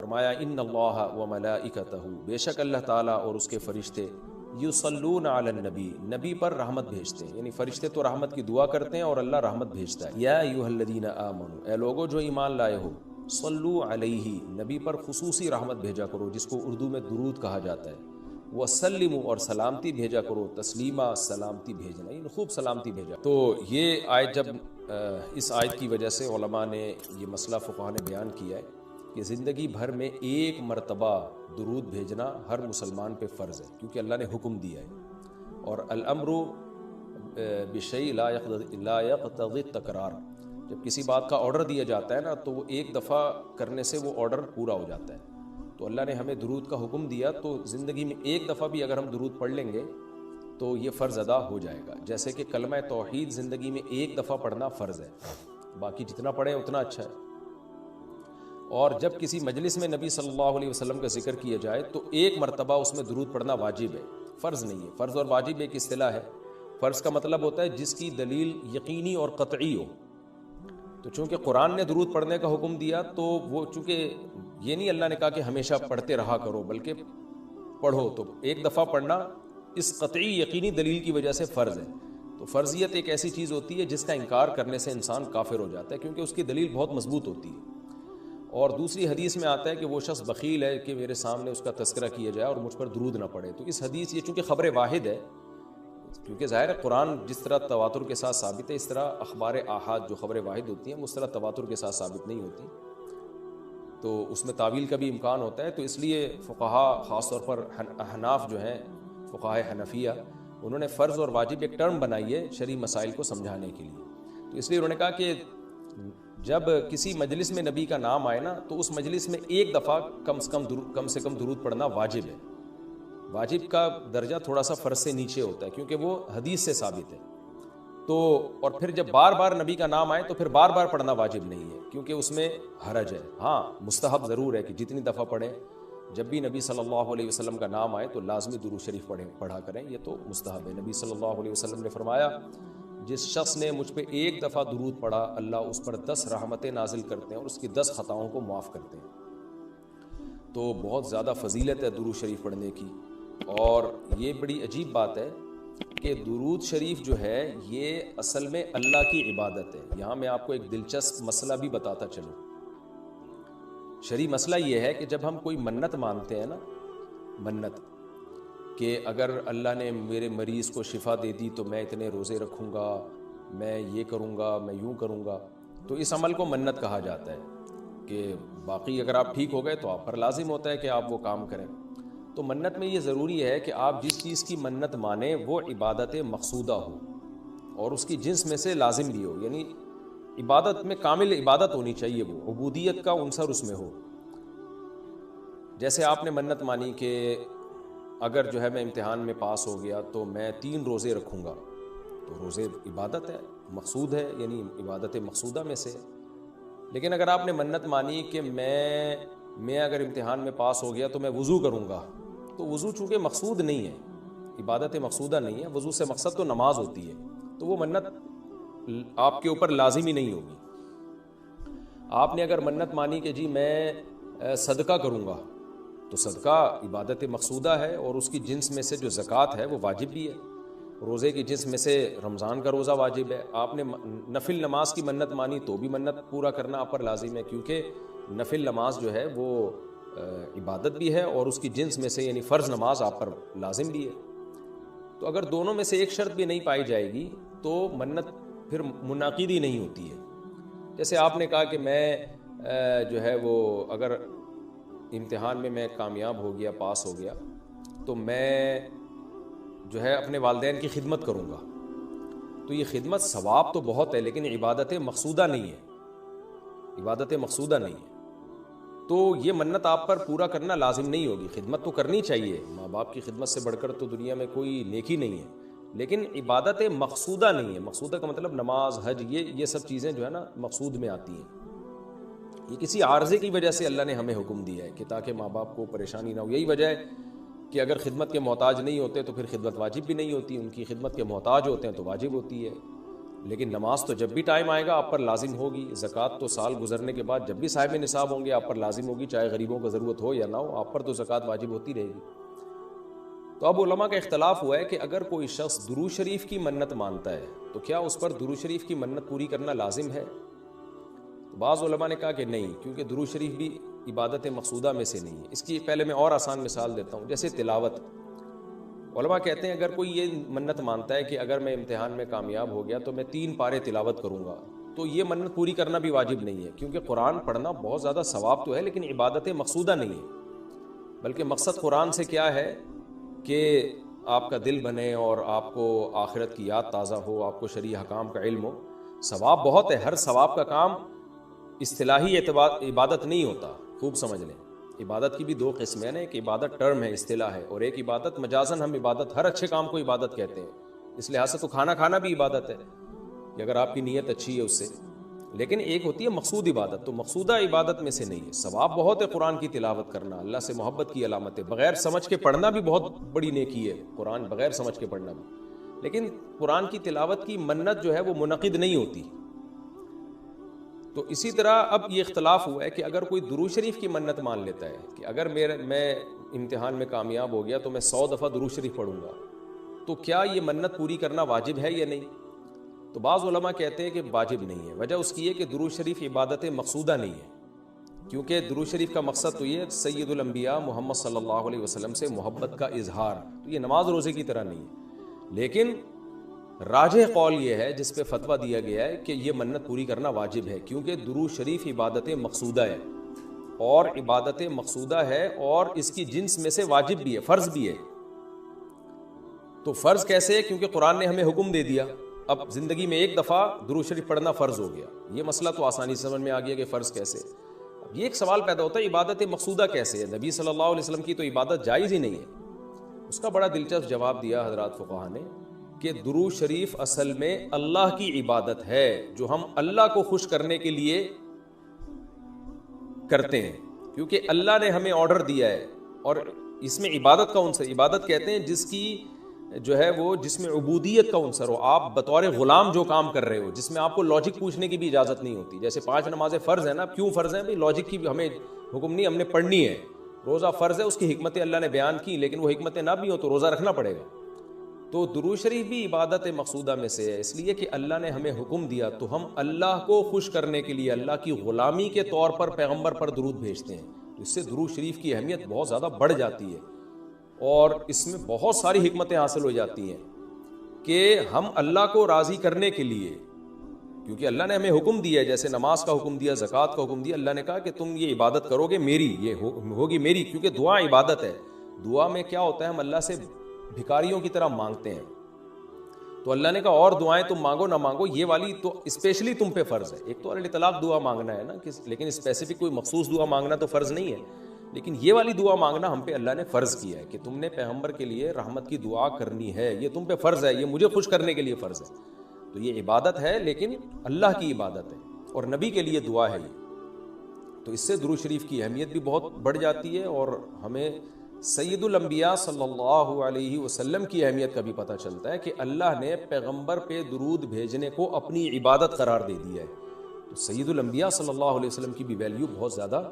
فرمایا ان اللہ و ملائکتہ، بے شک اللہ تعالیٰ اور اس کے فرشتے یصلون علی النبی، نبی پر رحمت بھیجتے ہیں، یعنی فرشتے تو رحمت کی دعا کرتے ہیں اور اللہ رحمت بھیجتا ہے۔ یا ایھا الذین آمنوا، اے لوگو جو ایمان لائے ہو، صلو علیہ، نبی پر خصوصی رحمت بھیجا کرو جس کو اردو میں درود کہا جاتا ہے، وسلموا، اور سلامتی بھیجا کرو، تسلیما، سلامتی بھیجنا، یعنی خوب سلامتی بھیجا۔ تو یہ آیت جب اس آیت کی وجہ سے علماء نے یہ مسئلہ فقہاء نے بیان کیا ہے کہ زندگی بھر میں ایک مرتبہ درود بھیجنا ہر مسلمان پہ فرض ہے، کیونکہ اللہ نے حکم دیا ہے، اور الامر بشیء لا یقتضی التکرار، جب کسی بات کا آرڈر دیا جاتا ہے نا تو وہ ایک دفعہ کرنے سے وہ آرڈر پورا ہو جاتا ہے۔ تو اللہ نے ہمیں درود کا حکم دیا، تو زندگی میں ایک دفعہ بھی اگر ہم درود پڑھ لیں گے تو یہ فرض ادا ہو جائے گا، جیسے کہ کلمہ توحید زندگی میں ایک دفعہ پڑھنا فرض ہے، باقی جتنا پڑھیں اتنا اچھا ہے۔ اور جب کسی مجلس میں نبی صلی اللہ علیہ وسلم کا ذکر کیا جائے تو ایک مرتبہ اس میں درود پڑھنا واجب ہے، فرض نہیں ہے۔ فرض اور واجب ایک اصطلاح ہے۔ فرض کا مطلب ہوتا ہے جس کی دلیل یقینی اور قطعی ہو۔ تو چونکہ قرآن نے درود پڑھنے کا حکم دیا تو وہ چونکہ یہ نہیں اللہ نے کہا کہ ہمیشہ پڑھتے رہا کرو، بلکہ پڑھو، تو ایک دفعہ پڑھنا اس قطعی یقینی دلیل کی وجہ سے فرض ہے۔ تو فرضیت ایک ایسی چیز ہوتی ہے جس کا انکار کرنے سے انسان کافر ہو جاتا ہے، کیونکہ اس کی دلیل بہت مضبوط ہوتی ہے۔ اور دوسری حدیث میں آتا ہے کہ وہ شخص بخیل ہے کہ میرے سامنے اس کا تذکرہ کیا جائے اور مجھ پر درود نہ پڑے۔ تو اس حدیث یہ چونکہ خبر واحد ہے، کیونکہ ظاہر ہے قرآن جس طرح تواتر کے ساتھ ثابت ہے، اس طرح اخبار آحاد جو خبر واحد ہوتی ہیں وہ اس طرح تواتر کے ساتھ ثابت نہیں ہوتی، تو اس میں تعویل کا بھی امکان ہوتا ہے۔ تو اس لیے فقہا، خاص طور پر احناف جو ہیں، فقہائے حنفیہ، انہوں نے فرض اور واجب ایک ٹرم بنائی ہے شرعی مسائل کو سمجھانے کے لیے۔ تو اس لیے انہوں نے کہا کہ جب کسی مجلس میں نبی کا نام آئے نا تو اس مجلس میں ایک دفعہ کم سے کم درود پڑھنا واجب ہے۔ واجب کا درجہ تھوڑا سا فرض سے نیچے ہوتا ہے کیونکہ وہ حدیث سے ثابت ہے۔ تو اور پھر جب بار بار نبی کا نام آئے تو پھر بار بار پڑھنا واجب نہیں ہے کیونکہ اس میں حرج ہے۔ ہاں مستحب ضرور ہے کہ جتنی دفعہ پڑھیں، جب بھی نبی صلی اللہ علیہ وسلم کا نام آئے تو لازمی درود شریف پڑھا کریں، یہ تو مستحب ہے۔ نبی صلی اللہ علیہ وسلم نے فرمایا جس شخص نے مجھ پہ ایک دفعہ درود پڑھا اللہ اس پر 10 رحمتیں نازل کرتے ہیں اور اس کی 10 خطاؤں کو معاف کرتے ہیں۔ تو بہت زیادہ فضیلت ہے درود شریف پڑھنے کی، اور یہ بڑی عجیب بات ہے کہ درود شریف جو ہے یہ اصل میں اللہ کی عبادت ہے۔ یہاں میں آپ کو ایک دلچسپ مسئلہ بھی بتاتا چلوں۔ شرعی مسئلہ یہ ہے کہ جب ہم کوئی منت مانتے ہیں نا، منت کہ اگر اللہ نے میرے مریض کو شفا دے دی تو میں اتنے روزے رکھوں گا، میں یہ کروں گا، میں یوں کروں گا، تو اس عمل کو منت کہا جاتا ہے کہ باقی اگر آپ ٹھیک ہو گئے تو آپ پر لازم ہوتا ہے کہ آپ وہ کام کریں۔ تو منت میں یہ ضروری ہے کہ آپ جس چیز کی منت مانیں وہ عبادت مقصودہ ہو اور اس کی جنس میں سے لازم بھی ہو، یعنی عبادت میں کامل عبادت ہونی چاہیے، وہ عبودیت کا عنصر اس میں ہو۔ جیسے آپ نے منت مانی کہ اگر جو ہے میں امتحان میں پاس ہو گیا تو میں 3 روزے رکھوں گا، تو روزے عبادت ہے، مقصود ہے، یعنی عبادت مقصودہ میں سے۔ لیکن اگر آپ نے منت مانی کہ میں اگر امتحان میں پاس ہو گیا تو میں وضو کروں گا، تو وضو چونکہ مقصود نہیں ہے، عبادت مقصودہ نہیں ہے، وضو سے مقصد تو نماز ہوتی ہے، تو وہ منت آپ کے اوپر لازمی نہیں ہوگی۔ آپ نے اگر منت مانی کہ جی میں صدقہ کروں گا، تو صدقہ عبادت مقصودہ ہے اور اس کی جنس میں سے جو زکوٰۃ ہے وہ واجب بھی ہے۔ روزے کی جنس میں سے رمضان کا روزہ واجب ہے۔ آپ نے نفل نماز کی منت مانی تو بھی منت پورا کرنا آپ پر لازم ہے، کیونکہ نفل نماز جو ہے وہ عبادت بھی ہے اور اس کی جنس میں سے یعنی فرض نماز آپ پر لازم بھی ہے۔ تو اگر دونوں میں سے ایک شرط بھی نہیں پائی جائے گی تو منت پھر منعقد ہی نہیں ہوتی ہے۔ جیسے آپ نے کہا کہ میں جو ہے وہ اگر امتحان میں کامیاب ہو گیا، پاس ہو گیا، تو میں جو ہے اپنے والدین کی خدمت کروں گا، تو یہ خدمت ثواب تو بہت ہے لیکن عبادت مقصودہ نہیں ہے، عبادت مقصودہ نہیں ہے۔ تو یہ منت آپ پر پورا کرنا لازم نہیں ہوگی۔ خدمت تو کرنی چاہیے، ماں باپ کی خدمت سے بڑھ کر تو دنیا میں کوئی نیکی نہیں ہے، لیکن عبادت مقصودہ نہیں ہے۔ مقصودہ کا مطلب نماز، حج، یہ سب چیزیں جو ہے نا مقصود میں آتی ہیں۔ یہ کسی عارضے کی وجہ سے اللہ نے ہمیں حکم دیا ہے کہ تاکہ ماں باپ کو پریشانی نہ ہو۔ یہی وجہ ہے کہ اگر خدمت کے محتاج نہیں ہوتے تو پھر خدمت واجب بھی نہیں ہوتی، ان کی خدمت کے محتاج ہوتے ہیں تو واجب ہوتی ہے۔ لیکن نماز تو جب بھی ٹائم آئے گا آپ پر لازم ہوگی، زکوٰۃ تو سال گزرنے کے بعد جب بھی صاحب نصاب ہوں گے آپ پر لازم ہوگی، چاہے غریبوں کو ضرورت ہو یا نہ ہو، آپ پر تو زکوٰۃ واجب ہوتی رہے گی۔ تو اب علماء کا اختلاف ہوا ہے کہ اگر کوئی شخص درود شریف کی منت مانتا ہے تو کیا اس پر درود شریف کی منت پوری کرنا لازم ہے؟ بعض علماء نے کہا کہ نہیں، کیونکہ درود شریف بھی عبادت مقصودہ میں سے نہیں ہے۔ اس کی پہلے میں اور آسان مثال دیتا ہوں، جیسے تلاوت۔ علماء کہتے ہیں اگر کوئی یہ منت مانتا ہے کہ اگر میں امتحان میں کامیاب ہو گیا تو میں 3 پارے تلاوت کروں گا، تو یہ منت پوری کرنا بھی واجب نہیں ہے، کیونکہ قرآن پڑھنا بہت زیادہ ثواب تو ہے لیکن عبادت مقصودہ نہیں ہے۔ بلکہ مقصد قرآن سے کیا ہے کہ آپ کا دل بنے اور آپ کو آخرت کی یاد تازہ ہو، آپ کو شرعی احکام کا علم ہو۔ ثواب بہت ہے، ہر ثواب کا کام اصطلاحی عبادت نہیں ہوتا، خوب سمجھ لیں۔ عبادت کی بھی 2 قسمیں ہیں، ایک عبادت ٹرم ہے، اصطلاح ہے، اور ایک عبادت مجازن ہم عبادت، ہر اچھے کام کو عبادت کہتے ہیں۔ اس لحاظ سے تو کھانا کھانا بھی عبادت ہے کہ اگر آپ کی نیت اچھی ہے اس سے، لیکن ایک ہوتی ہے مقصود عبادت، تو مقصودہ عبادت میں سے نہیں ہے۔ ثواب بہت ہے قرآن کی تلاوت کرنا، اللہ سے محبت کی علامت ہے، بغیر سمجھ کے پڑھنا بھی بہت بڑی نیکی ہے، قرآن بغیر سمجھ کے پڑھنا بھی، لیکن قرآن کی تلاوت کی منت جو ہے وہ منعقد نہیں ہوتی۔ تو اسی طرح اب یہ اختلاف ہوا ہے کہ اگر کوئی درود شریف کی منت مان لیتا ہے کہ اگر میں امتحان میں کامیاب ہو گیا تو میں 100 دفعہ درود شریف پڑھوں گا، تو کیا یہ منت پوری کرنا واجب ہے یا نہیں؟ تو بعض علماء کہتے ہیں کہ واجب نہیں ہے۔ وجہ اس کی ہے کہ درود شریف عبادت مقصودہ نہیں ہے، کیونکہ درود شریف کا مقصد تو یہ سید الانبیاء محمد صلی اللہ علیہ وسلم سے محبت کا اظہار، تو یہ نماز روزے کی طرح نہیں ہے۔ لیکن راجح قول یہ ہے، جس پہ فتویٰ دیا گیا ہے، کہ یہ منت پوری کرنا واجب ہے، کیونکہ درود شریف عبادت مقصودہ ہے، اور عبادت مقصودہ ہے اور اس کی جنس میں سے واجب بھی ہے، فرض بھی ہے۔ تو فرض کیسے ہے؟ کیونکہ قرآن نے ہمیں حکم دے دیا، اب زندگی میں ایک دفعہ درود شریف پڑھنا فرض ہو گیا۔ یہ مسئلہ تو آسانی سے سمجھ میں آ گیا کہ فرض کیسے۔ اب یہ ایک سوال پیدا ہوتا ہے عبادت مقصودہ کیسے ہے؟ نبی صلی اللہ علیہ وسلم کی تو عبادت جائز ہی نہیں ہے۔ اس کا بڑا دلچسپ جواب دیا حضرات فقہا نے کہ درود شریف اصل میں اللہ کی عبادت ہے، جو ہم اللہ کو خوش کرنے کے لیے کرتے ہیں، کیونکہ اللہ نے ہمیں آرڈر دیا ہے، اور اس میں عبادت کا عنصر، عبادت کہتے ہیں جس کی جو ہے وہ جس میں عبودیت کا عنصر ہو، آپ بطور غلام جو کام کر رہے ہو، جس میں آپ کو لاجک پوچھنے کی بھی اجازت نہیں ہوتی۔ جیسے 5 نمازیں فرض ہیں نا، کیوں فرض ہیں بھائی؟ لاجک کی ہمیں حکم نہیں، ہم نے پڑھنی ہے۔ روزہ فرض ہے، اس کی حکمتیں اللہ نے بیان کی، لیکن وہ حکمتیں نہ بھی ہوں تو روزہ رکھنا پڑے گا۔ تو درود شریف بھی عبادت مقصودہ میں سے ہے، اس لیے کہ اللہ نے ہمیں حکم دیا، تو ہم اللہ کو خوش کرنے کے لیے اللہ کی غلامی کے طور پر پیغمبر پر درود بھیجتے ہیں۔ اس سے درود شریف کی اہمیت بہت زیادہ بڑھ جاتی ہے، اور اس میں بہت ساری حکمتیں حاصل ہو جاتی ہیں کہ ہم اللہ کو راضی کرنے کے لیے، کیونکہ اللہ نے ہمیں حکم دیا ہے، جیسے نماز کا حکم دیا، زکوٰۃ کا حکم دیا، اللہ نے کہا کہ تم یہ عبادت کرو گے میری، یہ ہوگی میری، کیونکہ دعا عبادت ہے۔ دعا میں کیا ہوتا ہے؟ ہم اللہ سے بھکاریوں کی طرح مانگتے ہیں، تو اللہ نے کہا اور دعائیں تم مانگو نہ مانگو، یہ والی تو اسپیشلی تم پہ فرض ہے۔ ایک تو اطلاق دعا مانگنا ہے نا، لیکن اسپیسیفک کوئی مخصوص دعا مانگنا تو فرض نہیں ہے، لیکن یہ والی دعا مانگنا ہم پہ اللہ نے فرض کیا ہے کہ تم نے پیغمبر کے لیے رحمت کی دعا کرنی ہے، یہ تم پہ فرض ہے، یہ مجھے خوش کرنے کے لیے فرض ہے۔ تو یہ عبادت ہے، لیکن اللہ کی عبادت ہے، اور نبی کے لیے دعا ہے یہ۔ تو اس سے درود شریف کی اہمیت بھی بہت بڑھ جاتی ہے، اور ہمیں سید الانبیاء صلی اللہ علیہ وسلم کی اہمیت کا بھی پتہ چلتا ہے کہ اللہ نے پیغمبر پہ درود بھیجنے کو اپنی عبادت قرار دے دیا ہے۔ تو سید الانبیاء صلی اللہ علیہ وسلم کی بھی ویلیو بہت زیادہ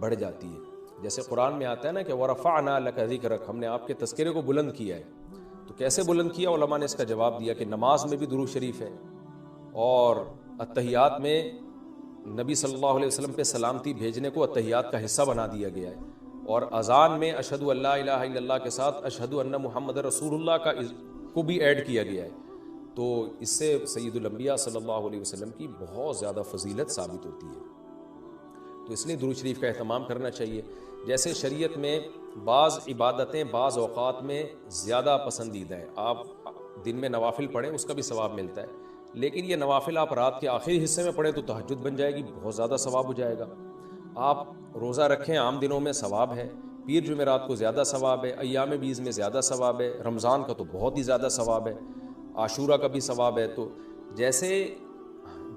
بڑھ جاتی ہے۔ جیسے قرآن میں آتا ہے نا کہ وَرَفَعْنَا لَكَ ذِكْرَكَ، ہم نے آپ کے تذکرے کو بلند کیا ہے۔ تو کیسے بلند کیا؟ علماء نے اس کا جواب دیا کہ نماز میں بھی درود شریف ہے، اور اتحیات میں نبی صلی اللہ علیہ وسلم پہ سلامتی بھیجنے کو اتحیات کا حصہ بنا دیا گیا ہے، اور اذان میں اشہد ان لا الہ الا اللہ کے ساتھ اشہد ان محمد رسول اللہ کو بھی ایڈ کیا گیا ہے۔ تو اس سے سید الانبیاء صلی اللہ علیہ وسلم کی بہت زیادہ فضیلت ثابت ہوتی ہے۔ تو اس لیے درود شریف کا اہتمام کرنا چاہیے۔ جیسے شریعت میں بعض عبادتیں بعض اوقات میں زیادہ پسندیدہ ہیں، آپ دن میں نوافل پڑھیں اس کا بھی ثواب ملتا ہے، لیکن یہ نوافل آپ رات کے آخری حصے میں پڑھیں تو تہجد بن جائے گی، بہت زیادہ ثواب ہو جائے گا۔ آپ روزہ رکھیں عام دنوں میں ثواب ہے، پیر جمعرات کو زیادہ ثواب ہے، ایام بیض میں زیادہ ثواب ہے، رمضان کا تو بہت ہی زیادہ ثواب ہے، عاشورہ کا بھی ثواب ہے۔ تو جیسے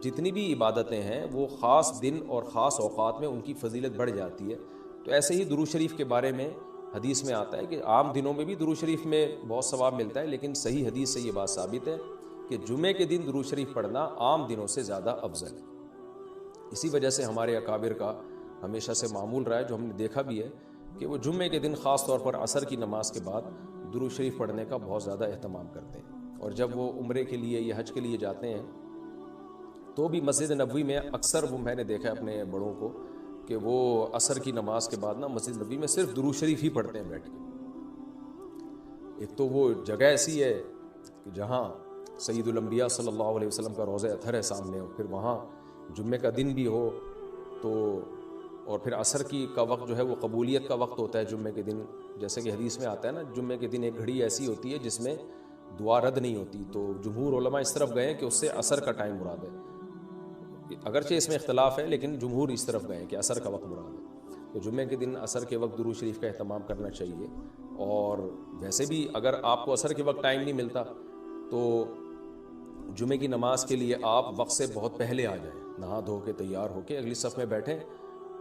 جتنی بھی عبادتیں ہیں وہ خاص دن اور خاص اوقات میں ان کی فضیلت بڑھ جاتی ہے، تو ایسے ہی درود شریف کے بارے میں حدیث میں آتا ہے کہ عام دنوں میں بھی درود شریف میں بہت ثواب ملتا ہے، لیکن صحیح حدیث سے یہ بات ثابت ہے کہ جمعے کے دن درود شریف پڑھنا عام دنوں سے زیادہ افضل ہے۔ اسی وجہ سے ہمارے اکابر کا ہمیشہ سے معمول رہا ہے، جو ہم نے دیکھا بھی ہے کہ وہ جمعے کے دن خاص طور پر عصر کی نماز کے بعد درود شریف پڑھنے کا بہت زیادہ اہتمام کرتے ہیں۔ اور جب وہ عمرے کے لیے یا حج کے لیے جاتے ہیں تو بھی مسجد نبوی میں اکثر وہ میں نے دیکھا اپنے بڑوں کو کہ وہ عصر کی نماز کے بعد نا مسجد نبوی میں صرف درود شریف ہی پڑھتے ہیں بیٹھ کے۔ ایک تو وہ جگہ ایسی ہے کہ جہاں سید الانبیاء صلی اللہ علیہ وسلم کا روضہ اطہر ہے سامنے، اور پھر وہاں جمعے کا دن بھی ہو تو، اور پھر عصر کی کا وقت جو ہے وہ قبولیت کا وقت ہوتا ہے جمعے کے دن، جیسے کہ حدیث میں آتا ہے نا جمعے کے دن ایک گھڑی ایسی ہوتی ہے جس میں دعا رد نہیں ہوتی، تو جمہور علماء اس طرف گئے ہیں کہ اس سے عصر کا ٹائم مراد ہے، اگرچہ اس میں اختلاف ہے لیکن جمہور اس طرف گئے ہیں کہ عصر کا وقت مراد ہے۔ تو جمعے کے دن عصر کے وقت درود شریف کا اہتمام کرنا چاہیے، اور ویسے بھی اگر آپ کو عصر کے وقت ٹائم نہیں ملتا تو جمعے کی نماز کے لیے آپ وقت سے بہت پہلے آ جائیں، نہا دھو کے تیار ہو کے اگلی صف میں بیٹھیں،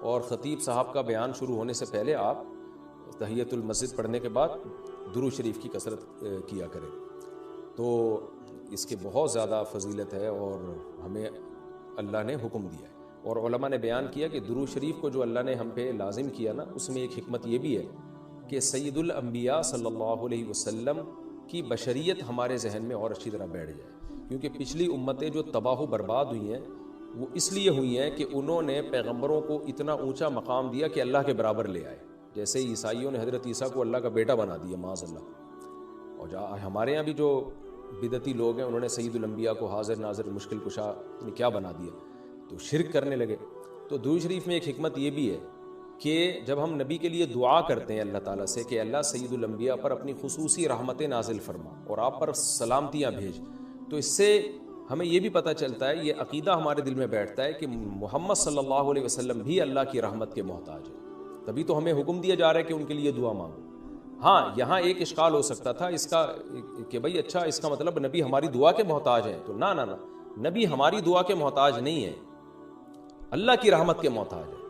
اور خطیب صاحب کا بیان شروع ہونے سے پہلے آپ تحیۃ المسجد پڑھنے کے بعد درود شریف کی کثرت کیا کریں، تو اس کے بہت زیادہ فضیلت ہے اور ہمیں اللہ نے حکم دیا ہے۔ اور علماء نے بیان کیا کہ درود شریف کو جو اللہ نے ہم پہ لازم کیا نا، اس میں ایک حکمت یہ بھی ہے کہ سید الانبیاء صلی اللہ علیہ وسلم کی بشریت ہمارے ذہن میں اور اچھی طرح بیٹھ جائے، کیونکہ پچھلی امتیں جو تباہ و برباد ہوئی ہیں وہ اس لیے ہوئی ہیں کہ انہوں نے پیغمبروں کو اتنا اونچا مقام دیا کہ اللہ کے برابر لے آئے، جیسے عیسائیوں نے حضرت عیسیٰ کو اللہ کا بیٹا بنا دیا معاذ اللہ، اور ہمارے یہاں بھی جو بدعتی لوگ ہیں انہوں نے سید الانبیاء کو حاضر ناظر مشکل کشا نے کیا بنا دیا، تو شرک کرنے لگے۔ تو درود شریف میں ایک حکمت یہ بھی ہے کہ جب ہم نبی کے لیے دعا کرتے ہیں اللہ تعالیٰ سے کہ اللہ سید الانبیاء پر اپنی خصوصی رحمتیں نازل فرما اور آپ پر سلامتیاں بھیج، تو اس سے ہمیں یہ بھی پتہ چلتا ہے، یہ عقیدہ ہمارے دل میں بیٹھتا ہے کہ محمد صلی اللہ علیہ وسلم بھی اللہ کی رحمت کے محتاج ہے، تبھی تو ہمیں حکم دیا جا رہا ہے کہ ان کے لیے دعا مانگو۔ ہاں یہاں ایک اشکال ہو سکتا تھا اس کا کہ بھئی اچھا اس کا مطلب نبی ہماری دعا کے محتاج ہیں، تو نہ نبی ہماری دعا کے محتاج نہیں ہے، اللہ کی رحمت کے محتاج ہے۔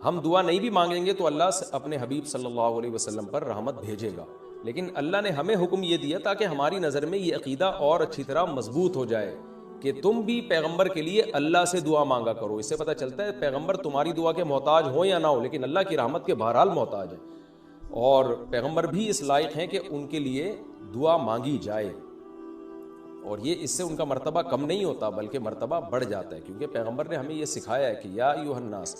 ہم دعا نہیں بھی مانگیں گے تو اللہ اپنے حبیب صلی اللہ علیہ وسلم پر رحمت بھیجے گا، لیکن اللہ نے ہمیں حکم یہ دیا تاکہ ہماری نظر میں یہ عقیدہ اور اچھی طرح مضبوط ہو جائے کہ تم بھی پیغمبر کے لیے اللہ سے دعا مانگا کرو۔ اس سے پتہ چلتا ہے پیغمبر تمہاری دعا کے محتاج ہو یا نہ ہو، لیکن اللہ کی رحمت کے بہرحال محتاج ہے، اور پیغمبر بھی اس لائق ہیں کہ ان کے لیے دعا مانگی جائے، اور یہ اس سے ان کا مرتبہ کم نہیں ہوتا بلکہ مرتبہ بڑھ جاتا ہے، کیونکہ پیغمبر نے ہمیں یہ سکھایا ہے کہ یا ایھا الناس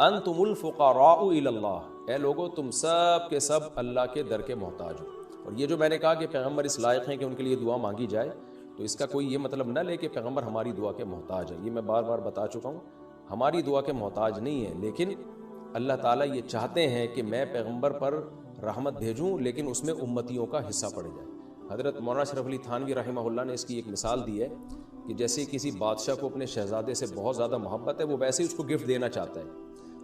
انتم الفقراء الی اللہ، اے لوگو تم سب کے سب اللہ کے در کے محتاج ہو۔ اور یہ جو میں نے کہا کہ پیغمبر اس لائق ہیں کہ ان کے لیے دعا مانگی جائے، تو اس کا کوئی یہ مطلب نہ لے کہ پیغمبر ہماری دعا کے محتاج ہے، یہ میں بار بار بتا چکا ہوں، ہماری دعا کے محتاج نہیں ہے، لیکن اللہ تعالیٰ یہ چاہتے ہیں کہ میں پیغمبر پر رحمت بھیجوں لیکن اس میں امتیوں کا حصہ پڑ جائے۔ حضرت مولانا اشرف علی تھانوی رحمہ اللہ نے اس کی ایک مثال دی ہے کہ جیسے کسی بادشاہ کو اپنے شہزادے سے بہت زیادہ محبت ہے، وہ ویسے ہی اس کو گفٹ دینا چاہتا ہے،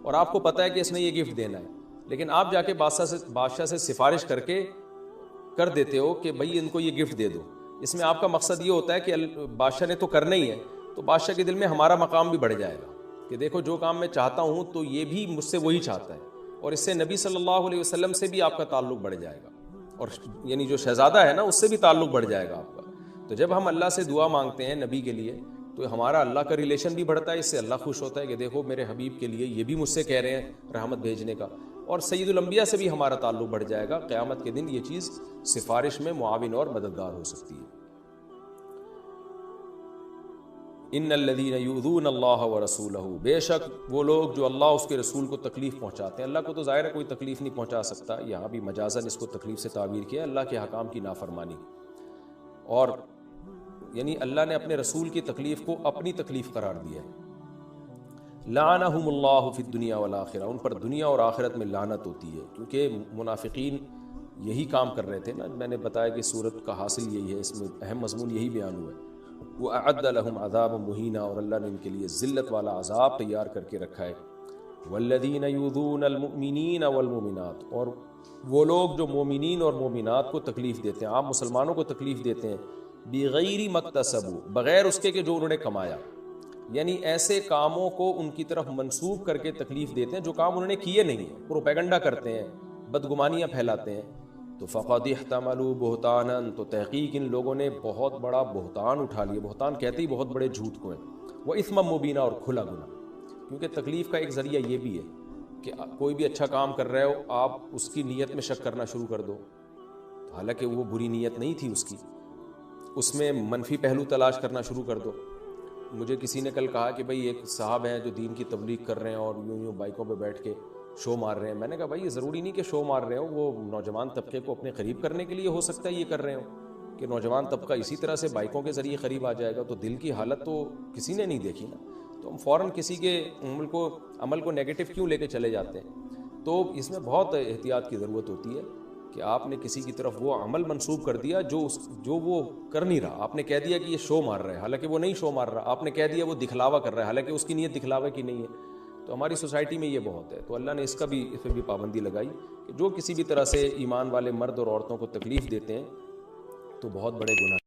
اور آپ کو پتہ ہے کہ اس نے یہ گفٹ دینا ہے، لیکن آپ جا کے بادشاہ سے سفارش کر دیتے ہو کہ بھائی ان کو یہ گفٹ دے دو۔ اس میں آپ کا مقصد یہ ہوتا ہے کہ بادشاہ نے تو کرنا ہی ہے، تو بادشاہ کے دل میں ہمارا مقام بھی بڑھ جائے گا کہ دیکھو جو کام میں چاہتا ہوں تو یہ بھی مجھ سے وہی چاہتا ہے، اور اس سے نبی صلی اللہ علیہ وسلم سے بھی آپ کا تعلق بڑھ جائے گا، اور یعنی جو شہزادہ ہے نا اس سے بھی تعلق بڑھ جائے گا آپ کا۔ تو جب ہم اللہ سے دعا مانگتے ہیں نبی کے لیے تو ہمارا اللہ کا ریلیشن بھی بڑھتا ہے، اس سے اللہ خوش ہوتا ہے کہ دیکھو میرے حبیب کے لیے یہ بھی مجھ سے کہہ رہے ہیں رحمت بھیجنے کا، اور سید الانبیاء سے بھی ہمارا تعلق بڑھ جائے گا۔ قیامت کے دن یہ چیز سفارش میں معاون اور مددگار ہو سکتی ہے۔ ان الذین یؤذون اللہ ورسولہ، بے شک وہ لوگ جو اللہ اس کے رسول کو تکلیف پہنچاتے ہیں، اللہ کو تو ظاہر ہے کوئی تکلیف نہیں پہنچا سکتا، یہاں بھی مجازاً اس کو تکلیف سے تعبیر کیا، اللہ کے احکام کی نافرمانی، اور یعنی اللہ نے اپنے رسول کی تکلیف کو اپنی تکلیف قرار دیا ہے۔ لعنہم اللہ فی الدنیا والآخرہ، ان پر دنیا اور آخرت میں لعنت ہوتی ہے، کیونکہ منافقین یہی کام کر رہے تھے نا، میں نے بتایا کہ سورت کا حاصل یہی ہے، اس میں اہم مضمون یہی بیان ہوا ہے۔ وَأَعَدَّ لَهُمْ عَذَابًا مُهِينًا، اور اللہ نے ان کے لیے ذلت والا عذاب تیار کر کے رکھا ہے۔ وَالَّذِينَ يُؤْذُونَ الْمُؤْمِنِينَ وَالْمُؤْمِنَاتِ، اور وہ لوگ جو مومنین اور مومنات کو تکلیف دیتے ہیں، عام مسلمانوں کو تکلیف دیتے ہیں، بِغَيْرِ مَكْتَسَبُوا، بغیر اس کے کہ جو انہوں نے کمایا، یعنی ایسے کاموں کو ان کی طرف منسوب کر کے تکلیف دیتے ہیں جو کام انہوں نے کیے نہیں ہیں، پروپیگنڈا کرتے ہیں، بدگمانیاں پھیلاتے ہیں، تو فقد احتملوا بہتانا، تو تحقیق ان لوگوں نے بہت بڑا بہتان اٹھا لیا. بہتان کہتے ہی بہت بڑے جھوٹ کو ہیں. وہ اثما مبینہ، اور کھلا گناہ. کیونکہ تکلیف کا ایک ذریعہ یہ بھی ہے کہ کوئی بھی اچھا کام کر رہے ہو، آپ اس کی نیت میں شک کرنا شروع کر دو، حالانکہ وہ بری نیت نہیں تھی اس کی، اس میں منفی پہلو تلاش کرنا شروع کر دو. مجھے کسی نے کل کہا کہ بھائی ایک صاحب ہیں جو دین کی تبلیغ کر رہے ہیں اور یوں بائکوں پہ بیٹھ کے شو مار رہے ہیں. میں نے کہا بھائی یہ ضروری نہیں کہ شو مار رہے ہو، وہ نوجوان طبقے کو اپنے قریب کرنے کے لیے ہو سکتا ہے یہ کر رہے ہو، کہ نوجوان طبقہ اسی طرح سے بائکوں کے ذریعے قریب آ جائے گا. تو دل کی حالت تو کسی نے نہیں دیکھی نا، تو ہم فوراً کسی کے عمل کو نیگیٹو کیوں لے کے چلے جاتے ہیں. تو اس میں بہت احتیاط کی ضرورت ہوتی ہے کہ آپ نے کسی کی طرف وہ عمل منسوب کر دیا جو وہ کر نہیں رہا. آپ نے کہہ دیا کہ یہ شو مار رہا ہے، حالانکہ وہ نہیں شو مار رہا. آپ نے کہہ دیا وہ دکھلاوا کر رہا ہے، حالانکہ اس کی نیت دکھلاوے کی نہیں ہے. تو ہماری سوسائٹی میں یہ بہت ہے. تو اللہ نے اس پہ بھی پابندی لگائی کہ جو کسی بھی طرح سے ایمان والے مرد اور عورتوں کو تکلیف دیتے ہیں تو بہت بڑے گناہ